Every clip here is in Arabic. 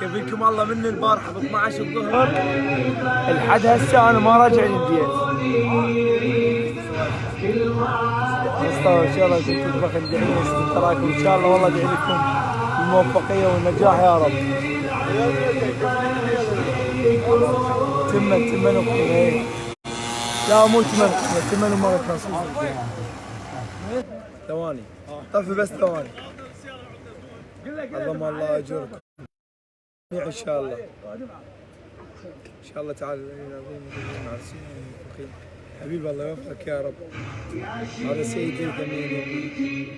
كيفكم الله من البارحة ب 12 الظهر لحد هسه انا ما راجع للبيت. مصطفى ان شاء الله كنت تطبخ ندعي تراكم ان شاء الله، والله ادعي لكم الموفقية والنجاح يا رب. تمن ايه؟ لا مو تمن ومرة نصوص. ثواني طفي بس ثواني. عظم الله اجركم ان شاء الله. ان شاء الله تعالى العظيم العرسين الموفقين. حبيب الله يوفقك يا رب. هذا سيدي الثمين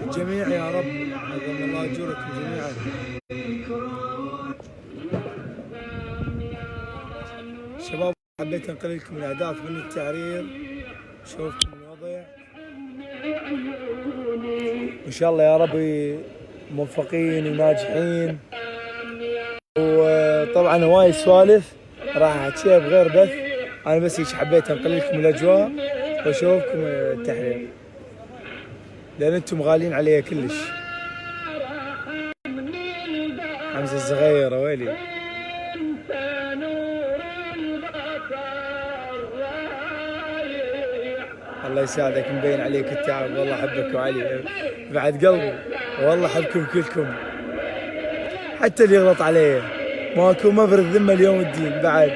الجميع يا رب. عظم الله اجركم جميعا. شباب حبيت انقل لكم الاحداث من التحرير، شوفكم الوضع ان شاء الله يا رب موفقين وناجحين. وطبعا هواي سوالف راح احكيها بغير بث، انا بس هيك حبيت انقل لكم الاجواء واشوفكم التحرير لان انتم غاليين علي كلش. حمزه الصغيره ويلي. الله يساعدك، مبين عليك التعب، والله احبك وعلي بعد قلبي، والله احبكم كلكم حتى اللي يغلط علي ماكو مبر الذمه اليوم الدين بعد.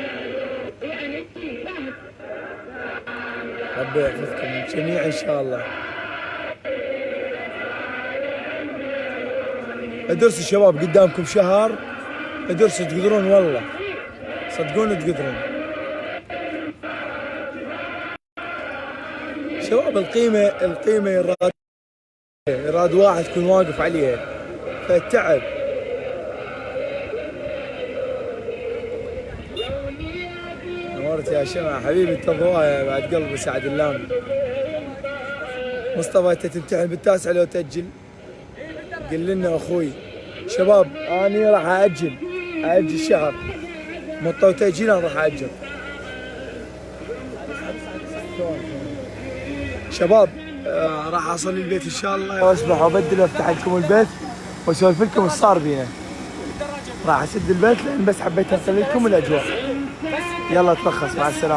ربي يحفظكم جميعا ان شاء الله. ادرسوا الشباب قدامكم شهر، ادرسوا تقدرون والله صدقوني تقدرون. شباب القيمة يراد واحد يكون واقف عليها فالتعب. نورت يا شمع حبيبي، انت ضوايا بعد قلبي سعد اللامي. مصطفى انت تمتحن بالتاسع لو تأجل؟ قل لنا اخوي. شباب انا راح اأجل شهر، مطوا تأجيل انا راح أأجل. شباب راح اصل البيت ان شاء الله واصبح وابدل وافتح لكم البيت واسولف لكم ايش صار بينا. راح اسد البيت لان بس حبيت انقل لكم الاجواء. يلا تلخص، مع السلامه.